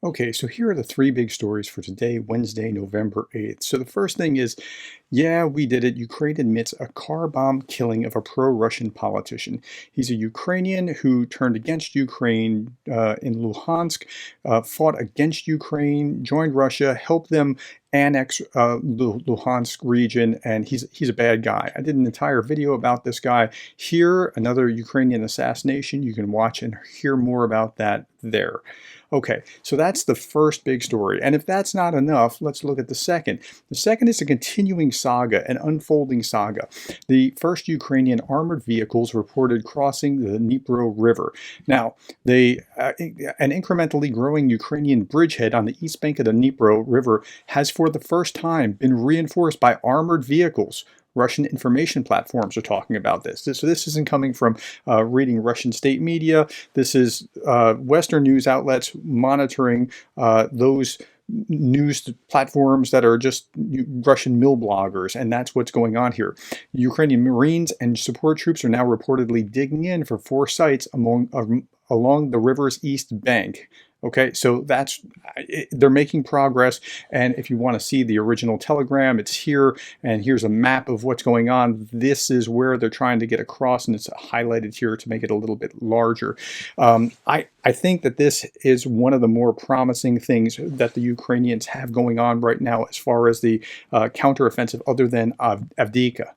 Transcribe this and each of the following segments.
Okay, so here are the three big stories for today, Wednesday, November 8th. So the first thing is, yeah, we did it. Ukraine admits a car bomb killing of a pro-Russian politician. He's a Ukrainian who turned against Ukraine in Luhansk, fought against Ukraine, joined Russia, helped them annex the Luhansk region, and he's a bad guy. I did an entire video about this guy here, another Ukrainian assassination. You can watch and hear more about that there. Okay, so that's the first big story. And if that's not enough, let's look at the second. The second is a continuing saga, an unfolding saga. The first Ukrainian armored vehicles reported crossing the Dnipro River. Now, an incrementally growing Ukrainian bridgehead on the east bank of the Dnipro River has for the first time been reinforced by armored vehicles. Russian information platforms are talking about this. So this isn't coming from reading Russian state media. This is Western news outlets monitoring those news platforms that are just Russian mill bloggers, and that's what's going on here. Ukrainian Marines and support troops are now reportedly digging in for 4 sites along the river's east bank. Okay, so they're making progress, and if you want to see the original telegram, it's here, and here's a map of what's going on. This is where they're trying to get across, and it's highlighted here to make it a little bit larger. I think that this is one of the more promising things that the Ukrainians have going on right now as far as the counteroffensive other than Avdiivka.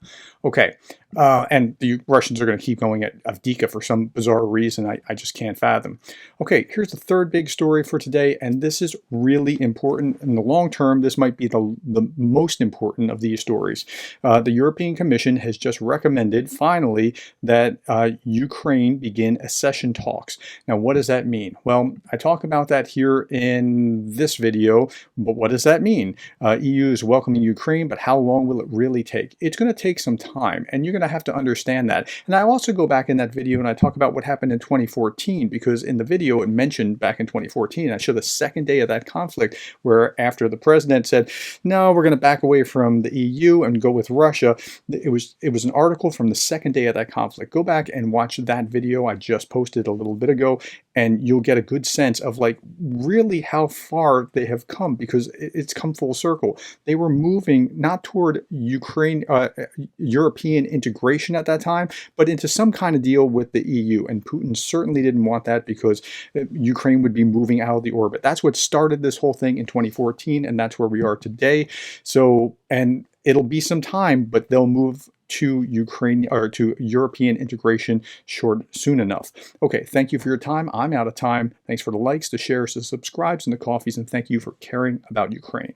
Okay, and the Russians are going to keep going at Avdiivka for some bizarre reason I just can't fathom. Okay, here's the third big story for today, and this is really important. In the long term, this might be the most important of these stories. The European Commission has just recommended, finally, that Ukraine begin accession talks. Now, what does that mean? Well, I talk about that here in this video, but what does that mean? EU is welcoming Ukraine, but how long will it really take? It's going to take some time, and you're going to have to understand that. And I also go back in that video and I talk about what happened in 2014, because in the video it mentioned back in 2014, I show the second day of that conflict, where after the president said, no, we're going to back away from the EU and go with Russia. It was an article from the second day of that conflict. Go back and watch that video I just posted a little bit ago, and you'll get a good sense of like really how far they have come, because it's come full circle. They were moving not toward European integration at that time, but into some kind of deal with the EU. And Putin certainly didn't want that, because Ukraine would be moving out of the orbit. That's what started this whole thing in 2014, and that's where we are today. So, and it'll be some time, but they'll move to Ukraine or to European integration soon enough. Okay, thank you for your time. I'm out of time. Thanks for the likes, the shares, the subscribes, and the coffees, and thank you for caring about Ukraine.